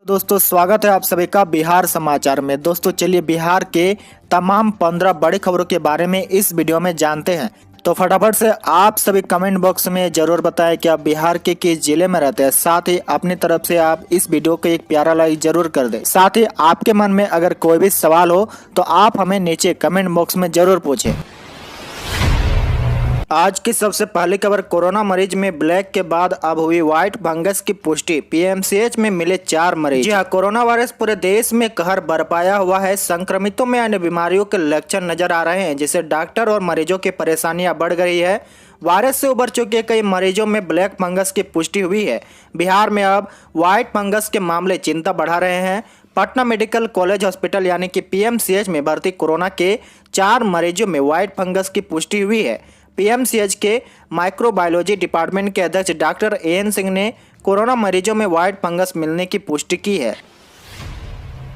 दोस्तों स्वागत है आप सभी का बिहार समाचार में। दोस्तों चलिए बिहार के तमाम 15 बड़ी खबरों के बारे में इस वीडियो में जानते हैं। तो फटाफट से आप सभी कमेंट बॉक्स में जरूर बताएं कि आप बिहार के किस जिले में रहते हैं। साथ ही अपनी तरफ से आप इस वीडियो को एक प्यारा लाइक जरूर कर दें। साथ ही आपके मन में अगर कोई भी सवाल हो तो आप हमें नीचे कमेंट बॉक्स में जरूर पूछें। आज की सबसे पहली खबर, कोरोना मरीज में ब्लैक के बाद अब हुई व्हाइट फंगस की पुष्टि। पीएमसीएच में मिले 4 मरीज। जी हाँ, कोरोना वायरस पूरे देश में कहर बरपाया हुआ है। संक्रमितों में अन्य बीमारियों के लक्षण नजर आ रहे हैं, जिससे डॉक्टर और मरीजों की परेशानियां बढ़ गई है। वायरस से उबर चुके कई मरीजों में ब्लैक फंगस की पुष्टि हुई है। बिहार में अब व्हाइट फंगस के मामले चिंता बढ़ा रहे हैं। पटना मेडिकल कॉलेज हॉस्पिटल यानी कि पीएमसीएच में भर्ती कोरोना के 4 मरीजों में व्हाइट फंगस की पुष्टि हुई है। पीएमसीएच के माइक्रोबायोलॉजी डिपार्टमेंट के अध्यक्ष डॉक्टर एएन सिंह ने कोरोना मरीजों में व्हाइट फंगस मिलने की पुष्टि की है।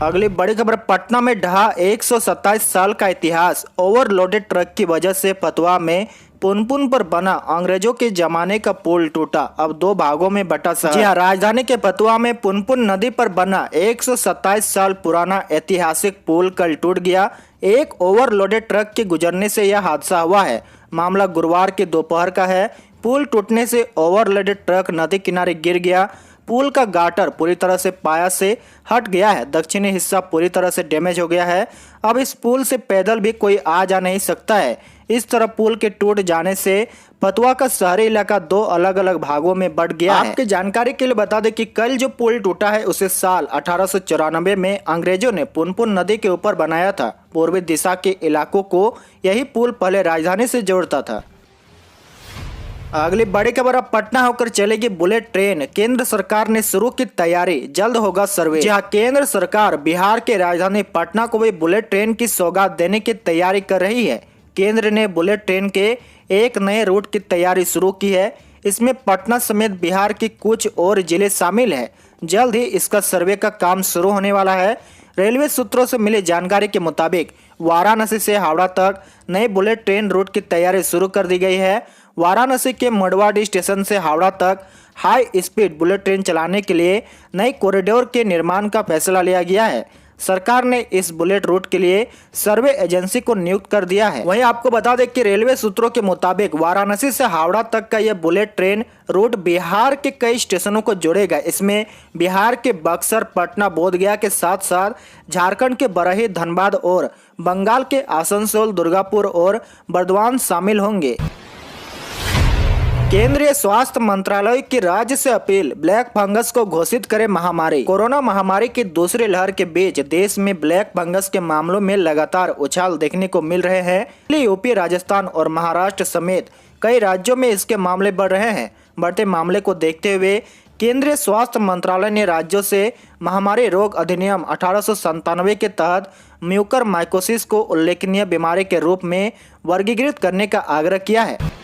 अगली बड़ी खबर, पटना में ढहा 127 साल का इतिहास। ओवरलोडेड ट्रक की वजह से फतवा में पुनपुन पर बना अंग्रेजों के जमाने का पुल टूटा, अब 2 भागों में बटा शहर। जी हाँ, राजधानी के फतवा में पुनपुन नदी पर बना 127 साल पुराना ऐतिहासिक पुल कल टूट गया। एक ओवरलोडेड ट्रक के गुजरने से यह हादसा हुआ है। मामला गुरुवार के दोपहर का है। पुल टूटने से ओवरलोडेड ट्रक नदी किनारे गिर गया। पुल का गाटर पूरी तरह से पाया से हट गया है। दक्षिणी हिस्सा पूरी तरह से डैमेज हो गया है। अब इस पुल से पैदल भी कोई आ जा नहीं सकता है। इस तरह पुल के टूट जाने से फतवा का शहरी इलाका 2 अलग अलग भागों में बंट गया है। आपकी जानकारी के लिए बता दें कि कल जो पुल टूटा है उसे साल 1894 में अंग्रेजों ने पुनपुन नदी के ऊपर बनाया था। पूर्वी दिशा के इलाकों को यही पुल पहले राजधानी से जोड़ता था। अगली बड़ी खबर, अब पटना होकर चलेगी बुलेट ट्रेन। केंद्र सरकार ने शुरू की तैयारी, जल्द होगा सर्वे। जहां केंद्र सरकार बिहार के राजधानी पटना को भी बुलेट ट्रेन की सौगात देने की तैयारी कर रही है। केंद्र ने बुलेट ट्रेन के एक नए रूट की तैयारी शुरू की है। इसमें पटना समेत बिहार के कुछ और जिले शामिल हैं। जल्द ही इसका सर्वे का काम शुरू होने वाला है। रेलवे सूत्रों से मिली जानकारी के मुताबिक वाराणसी से हावड़ा तक नए बुलेट ट्रेन रूट की तैयारी शुरू कर दी गई है। वाराणसी के मडवाडी स्टेशन से हावड़ा तक हाई स्पीड बुलेट ट्रेन चलाने के लिए नई कॉरिडोर के निर्माण का फैसला लिया गया है। सरकार ने इस बुलेट रूट के लिए सर्वे एजेंसी को नियुक्त कर दिया है। वहीं आपको बता दें कि रेलवे सूत्रों के मुताबिक वाराणसी से हावड़ा तक का यह बुलेट ट्रेन रूट बिहार के कई स्टेशनों को जोड़ेगा। इसमें बिहार के बक्सर, पटना, बोधगया के साथ साथ झारखंड के बरही, धनबाद और बंगाल के आसनसोल, दुर्गापुर और बर्दवान शामिल होंगे। केंद्रीय स्वास्थ्य मंत्रालय की राज्य से अपील, ब्लैक फंगस को घोषित करे महामारी। कोरोना महामारी की दूसरी लहर के बीच देश में ब्लैक फंगस के मामलों में लगातार उछाल देखने को मिल रहे हैं। यूपी, राजस्थान और महाराष्ट्र समेत कई राज्यों में इसके मामले बढ़ रहे हैं। बढ़ते मामले को देखते हुए केंद्रीय स्वास्थ्य मंत्रालय ने राज्यों से महामारी रोग अधिनियम 1897 के तहत म्यूकर माइकोसिस को उल्लेखनीय बीमारी के रूप में वर्गीकृत करने का आग्रह किया है।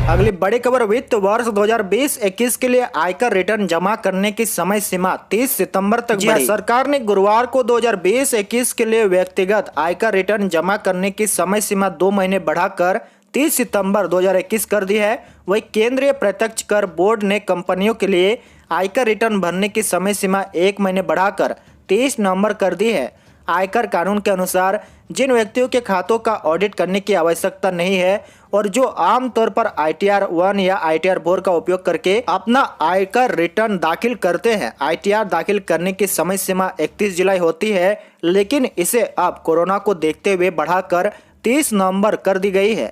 अगली बड़ी खबर, वित्त वर्ष 2020-21 के लिए आयकर रिटर्न जमा करने की समय सीमा 30 सितंबर तक बढ़ी। सरकार ने गुरुवार को 2020-21 के लिए व्यक्तिगत आयकर रिटर्न जमा करने की समय सीमा 2 महीने बढ़ाकर 30 सितंबर 2021 कर दी है। वही केंद्रीय प्रत्यक्ष कर बोर्ड ने कंपनियों के लिए आयकर रिटर्न भरने की समय सीमा 1 महीने बढ़ाकर 30 नवंबर कर दी है। आयकर कानून के अनुसार जिन व्यक्तियों के खातों का ऑडिट करने की आवश्यकता नहीं है और जो आमतौर पर ITR 1 या ITR 4 का उपयोग करके अपना आयकर रिटर्न दाखिल करते हैं, ITR दाखिल करने की समय सीमा 31 जुलाई होती है, लेकिन इसे अब कोरोना को देखते हुए बढ़ाकर 30 नवंबर कर दी गई है।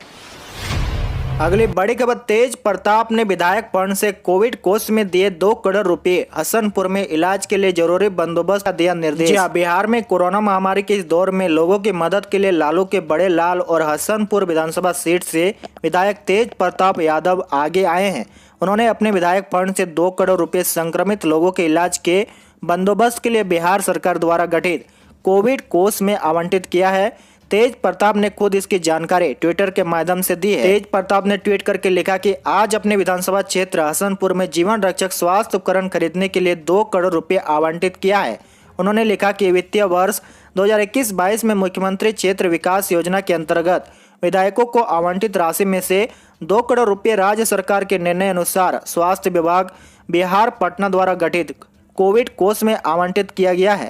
अगली बड़ी खबर, तेज प्रताप ने विधायक फंड से कोविड कोष में दिए 2 करोड़ रुपए। हसनपुर में इलाज के लिए जरूरी बंदोबस्त का दिया निर्देश। बिहार में कोरोना महामारी के इस दौर में लोगों की मदद के लिए लालू के बड़े लाल और हसनपुर विधानसभा सीट से विधायक तेज प्रताप यादव आगे आए हैं। उन्होंने अपने विधायक फंड से 2 करोड़ रुपए संक्रमित लोगों के इलाज के बंदोबस्त के लिए बिहार सरकार द्वारा गठित कोविड कोष में आवंटित किया है। तेज प्रताप ने खुद इसकी जानकारी ट्विटर के माध्यम से दी है। तेज प्रताप ने ट्वीट करके लिखा कि आज अपने विधानसभा क्षेत्र हसनपुर में जीवन रक्षक स्वास्थ्य उपकरण खरीदने के लिए 2 करोड़ रुपए आवंटित किया है। उन्होंने लिखा कि वित्तीय वर्ष 2021-22 में मुख्यमंत्री क्षेत्र विकास योजना के अंतर्गत विधायकों को आवंटित राशि में से 2 करोड़ रुपए राज्य सरकार के निर्णय अनुसार स्वास्थ्य विभाग बिहार पटना द्वारा गठित कोविड कोष में आवंटित किया गया है।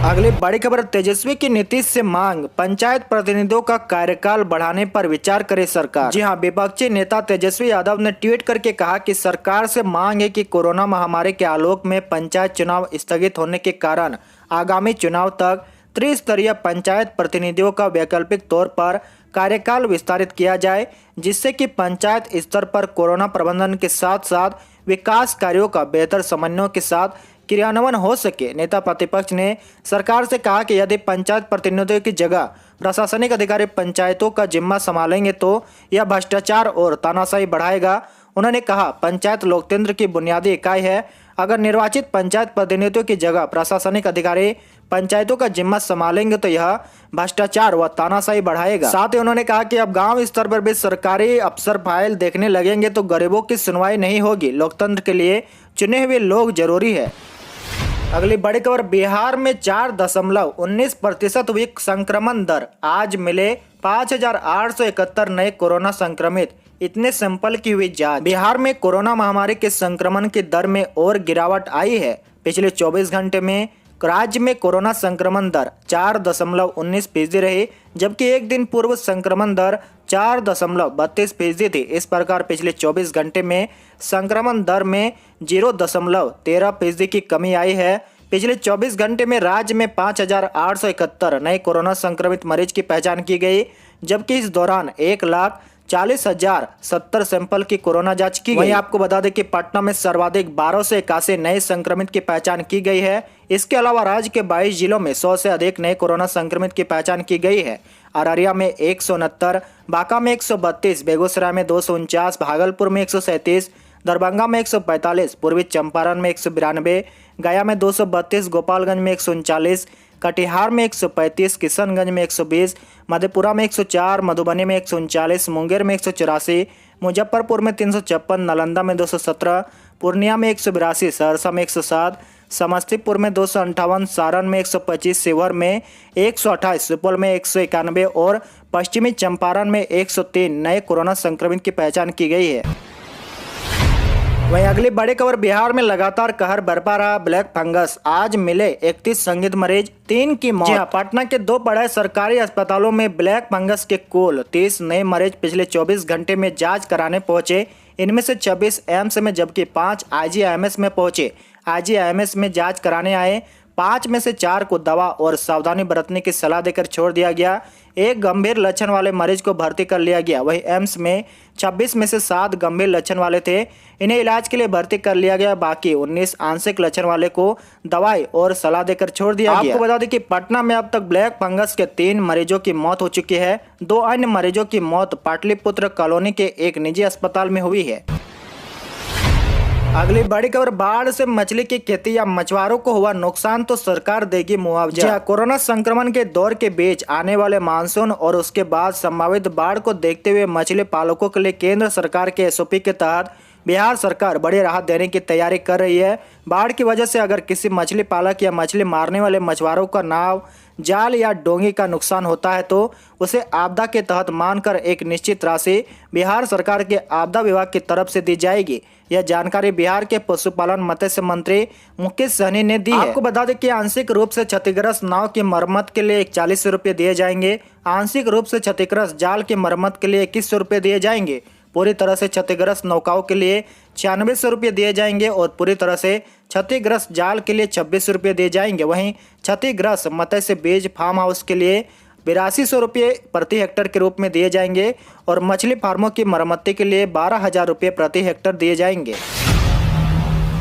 अगली बड़ी खबर, तेजस्वी की नीतीश से मांग, पंचायत प्रतिनिधियों का कार्यकाल बढ़ाने पर विचार करे सरकार। जी हां, विपक्षी नेता तेजस्वी यादव ने ट्वीट करके कहा कि सरकार से मांग है कि कोरोना महामारी के आलोक में पंचायत चुनाव स्थगित होने के कारण आगामी चुनाव तक त्रिस्तरीय पंचायत प्रतिनिधियों का वैकल्पिक तौर पर कार्यकाल विस्तारित किया जाए, जिससे कि पंचायत स्तर पर कोरोना प्रबंधन के साथ साथ विकास कार्यों का बेहतर समन्वय के साथ क्रियान्वयन हो सके। नेता प्रतिपक्ष ने सरकार से कहा कि यदि पंचायत प्रतिनिधियों की जगह प्रशासनिक अधिकारी पंचायतों का जिम्मा संभालेंगे तो यह भ्रष्टाचार और तानाशाही बढ़ाएगा। उन्होंने कहा, पंचायत लोकतंत्र की बुनियादी इकाई है। अगर निर्वाचित पंचायत प्रतिनिधियों की जगह प्रशासनिक अधिकारी पंचायतों का जिम्मा संभालेंगे तो यह भ्रष्टाचार व तानाशाही बढ़ाएगा। साथ ही उन्होंने कहा कि अब गांव स्तर पर भी सरकारी अफसर फाइल देखने लगेंगे तो गरीबों की सुनवाई नहीं होगी। लोकतंत्र के लिए चुने हुए लोग जरूरी है। अगली बड़ी खबर, बिहार में 4.19% हुई संक्रमण दर, आज मिले 5,871 नए कोरोना संक्रमित, इतने सैंपल की हुई जांच। बिहार में कोरोना महामारी के संक्रमण की दर में और गिरावट आई है। पिछले 24 घंटे में राज्य में कोरोना संक्रमण दर 4.19% रही, जबकि एक दिन पूर्व संक्रमण दर 4.32% थी। इस प्रकार पिछले 24 घंटे में संक्रमण दर में 0.13% की कमी आई है। पिछले 24 घंटे में राज्य में 5,871 नए कोरोना संक्रमित मरीज की पहचान की गई, जबकि इस दौरान 1,40,070 सैंपल की कोरोना जांच की गई। वहीं आपको बता दें कि पटना में सर्वाधिक 1281 नए संक्रमित की पहचान की गई है। इसके अलावा राज्य के 22 जिलों में 100 से अधिक नए कोरोना संक्रमित की पहचान की गई है। अररिया में 169, बांका में 132, बेगूसराय में 249, भागलपुर में 137, दरभंगा में 145, पूर्वी चंपारण में 192, गया में 232, गोपालगंज में 139, कटिहार में 135, किशनगंज में 120, मधेपुरा में 104, मधुबनी में 139, मुंगेर में 184, मुजफ्फरपुर में 356, नालंदा में 217, पूर्णिया में 182, सहरसा में 107, समस्तीपुर में 258, सारण में 125, शिवहर में 128, सुपौल में 191 और पश्चिमी चंपारण में 103 नए कोरोना संक्रमित की पहचान की गई है। वहीं अगली बड़ी खबर, बिहार में लगातार कहर बरपा रहा ब्लैक फंगस, आज मिले 31 संदिग्ध मरीज, 3 की मौत। पटना के 2 बड़े सरकारी अस्पतालों में ब्लैक फंगस के कुल 30 नए मरीज पिछले 24 घंटे में जांच कराने पहुंचे। इनमें से 26 एम्स में जबकि 5 IGIMS में पहुंचे। IGIMS में जांच कराने आए 5 में से 4 को दवा और सावधानी बरतने की सलाह देकर छोड़ दिया गया। एक गंभीर लक्षण वाले मरीज को भर्ती कर लिया गया। वहीं एम्स में 26 में से 7 गंभीर लक्षण वाले थे, इन्हें इलाज के लिए भर्ती कर लिया गया। बाकी 19 आंशिक लक्षण वाले को दवाई और सलाह देकर छोड़ दिया गया। आपको बता दें कि पटना में अब तक ब्लैक फंगस के 3 मरीजों की मौत हो चुकी है। 2 अन्य मरीजों की मौत पाटलिपुत्र कॉलोनी के एक निजी अस्पताल में हुई है। अगली बड़ी खबर, बाढ़ से मछली की खेती या मछुआरों को हुआ नुकसान तो सरकार देगी मुआवजा। कोरोना संक्रमण के दौर के बीच आने वाले मानसून और उसके बाद संभावित बाढ़ को देखते हुए मछली पालकों के लिए केंद्र सरकार के SOP के तहत बिहार सरकार बड़ी राहत देने की तैयारी कर रही है। बाढ़ की वजह से अगर किसी मछली पालक या मछली मारने वाले मछुआरों का नाव, जाल या डोंगी का नुकसान होता है तो उसे आपदा के तहत मानकर एक निश्चित राशि बिहार सरकार के आपदा विभाग की तरफ से दी जाएगी। यह जानकारी बिहार के पशुपालन मत्स्य मंत्री मुकेश सहनी ने दी है। आपको बता दें कि आंशिक रूप से क्षतिग्रस्त नाव की मरम्मत के लिए 41 रुपये दिए जाएंगे। आंशिक रूप से क्षतिग्रस्त जाल की मरम्मत के लिए 2100 रुपये दिए जाएंगे। पूरी तरह से क्षतिग्रस्त नौकाओं के लिए 9600 रुपये दिए जाएंगे और पूरी तरह से क्षतिग्रस्त जाल के लिए 2600 रुपये दिए जाएंगे। वहीं क्षतिग्रस्त मत्स्य बीज फार्म हाउस के लिए 8200 रुपये प्रति हेक्टर के रूप में दिए जाएंगे और मछली फार्मों की मरम्मती के लिए 12,000 रुपये प्रति हेक्टर दिए जाएंगे।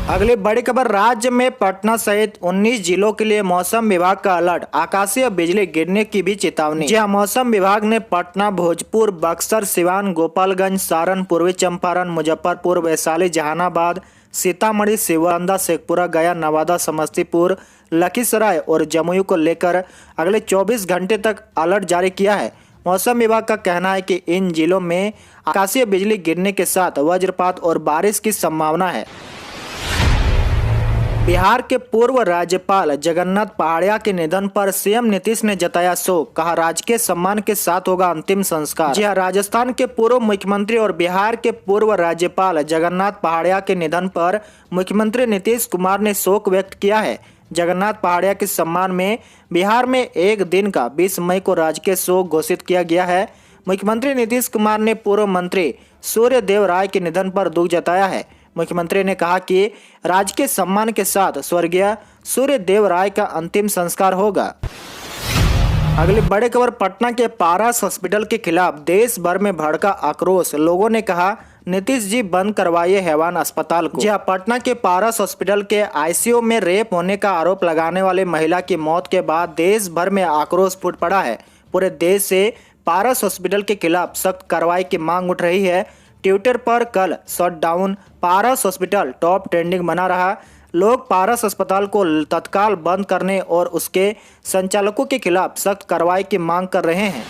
अगली बड़ी खबर, राज्य में पटना सहित 19 जिलों के लिए मौसम विभाग का अलर्ट, आकाशीय बिजली गिरने की भी चेतावनी। जी हां, मौसम विभाग ने पटना, भोजपुर, बक्सर, सिवान, गोपालगंज, सारण, पूर्वी चंपारण, मुजफ्फरपुर, वैशाली, जहानाबाद, सीतामढ़ी, सिवांदा, शेखपुरा, गया, नवादा, समस्तीपुर, लखीसराय और जमुई को लेकर अगले 24 घंटे तक अलर्ट जारी किया है। मौसम विभाग का कहना है कि इन जिलों में आकाशीय बिजली गिरने के साथ वज्रपात और बारिश की संभावना है। बिहार के पूर्व राज्यपाल जगन्नाथ पहाड़िया के निधन पर सीएम नीतीश ने जताया शोक, कहा राजकीय सम्मान के साथ होगा अंतिम संस्कार। जी हां, राजस्थान के पूर्व मुख्यमंत्री और बिहार के पूर्व राज्यपाल जगन्नाथ पहाड़िया के निधन पर मुख्यमंत्री नीतीश कुमार ने शोक व्यक्त किया है। जगन्नाथ पहाड़िया के सम्मान में बिहार में एक दिन का 20 मई को राजकीय शोक घोषित किया गया है। मुख्यमंत्री नीतीश कुमार ने पूर्व मंत्री सूर्यदेव राय के निधन पर दुख जताया है। मुख्यमंत्री ने कहा कि राजकीय सम्मान के साथ स्वर्गीय सूर्यदेव राय का अंतिम संस्कार होगा। अगली बड़ी खबर, पटना के पारस हॉस्पिटल के खिलाफ देश भर में भड़का आक्रोश। लोगों ने कहा नीतीश जी बंद करवाइए हैवान अस्पताल को। जी हां, पटना के पारस हॉस्पिटल के आईसीयू में रेप होने का आरोप लगाने वाले महिला की मौत के बाद देश भर में आक्रोश फूट पड़ा है। पूरे देश से पारस हॉस्पिटल के खिलाफ सख्त कार्रवाई की मांग उठ रही है। ट्विटर पर कल शटडाउन पारस हॉस्पिटल टॉप ट्रेंडिंग बना रहा। लोग पारस अस्पताल को तत्काल बंद करने और उसके संचालकों के खिलाफ सख्त कार्रवाई की मांग कर रहे हैं।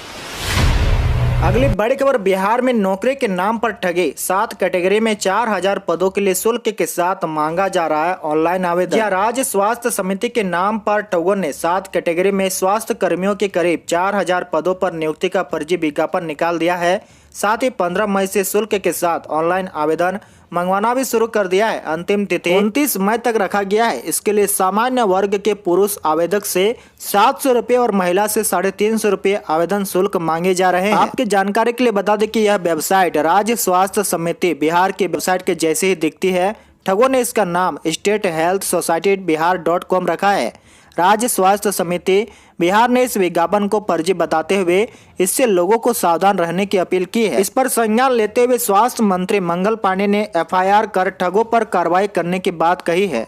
अगली बड़ी खबर, बिहार में नौकरी के नाम पर ठगी। 7 कैटेगरी में 4000 पदों के लिए शुल्क के साथ मांगा जा रहा है ऑनलाइन आवेदन। राज्य स्वास्थ्य समिति के नाम पर ठगों ने 7 कैटेगरी में स्वास्थ्य कर्मियों के करीब 4000 पदों पर नियुक्ति का फर्जी विज्ञापन निकाल दिया है। साथ ही 15 मई से शुल्क के साथ ऑनलाइन आवेदन मंगवाना भी शुरू कर दिया है। अंतिम तिथि 29 मई तक रखा गया है। इसके लिए सामान्य वर्ग के पुरुष आवेदक से 700 रुपये और महिला से 350 रुपये आवेदन शुल्क मांगे जा रहे हैं। आपकी जानकारी के लिए बता दें कि यह वेबसाइट राज्य स्वास्थ्य समिति बिहार की वेबसाइट के जैसे ही दिखती है। ठगों ने इसका नाम स्टेट हेल्थ सोसाइटी बिहार.com रखा है। राज्य स्वास्थ्य समिति बिहार ने इस विज्ञापन को फर्जी बताते हुए इससे लोगों को सावधान रहने की अपील की है। इस पर संज्ञान लेते हुए स्वास्थ्य मंत्री मंगल पांडे ने एफआईआर कर ठगों पर कार्रवाई करने की बात कही है।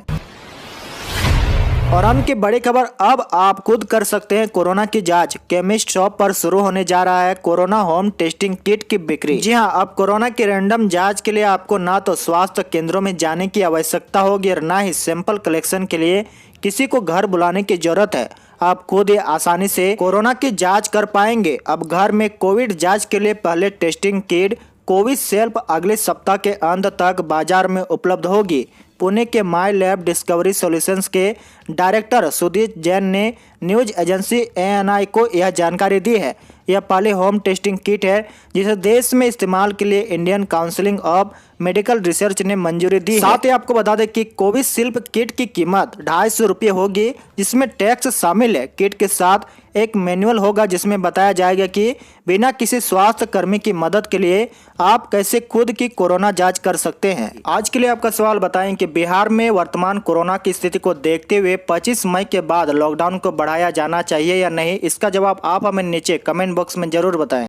और अंत की बड़ी खबर, अब आप खुद कर सकते हैं कोरोना की जांच। केमिस्ट शॉप पर शुरू होने जा रहा है कोरोना होम टेस्टिंग किट की बिक्री। जी हां, अब कोरोना की रैंडम जांच के लिए आपको ना तो स्वास्थ्य केंद्रों में जाने की आवश्यकता होगी और ना ही सैंपल कलेक्शन के लिए किसी को घर बुलाने की जरूरत है। आप खुद ही आसानी से कोरोना की जांच कर पाएंगे। अब घर में कोविड जांच के लिए पहले टेस्टिंग किट कोविशील्ड अगले सप्ताह के अंत तक बाजार में उपलब्ध होगी। पुणे के माई लैब डिस्कवरी सॉल्यूशंस के डायरेक्टर सुदीप जैन ने न्यूज एजेंसी ANI को यह जानकारी दी है। यह पहली होम टेस्टिंग किट है जिसे देश में इस्तेमाल के लिए Indian council of medical research ने मंजूरी दी है। साथ ही आपको बता दें कि कोविशील्ड किट की कीमत 250 रुपये होगी, जिसमें टैक्स शामिल है। किट के साथ एक मैनुअल होगा जिसमें बताया जाएगा कि बिना किसी स्वास्थ्य कर्मी की मदद के लिए आप कैसे खुद की कोरोना जांच कर सकते हैं। आज के लिए आपका सवाल बताएं कि बिहार में वर्तमान कोरोना की स्थिति को देखते हुए 25 मई के बाद लॉकडाउन को बढ़ाया जाना चाहिए या नहीं। इसका जवाब आप हमें नीचे कमेंट बॉक्स में जरूर बताएं।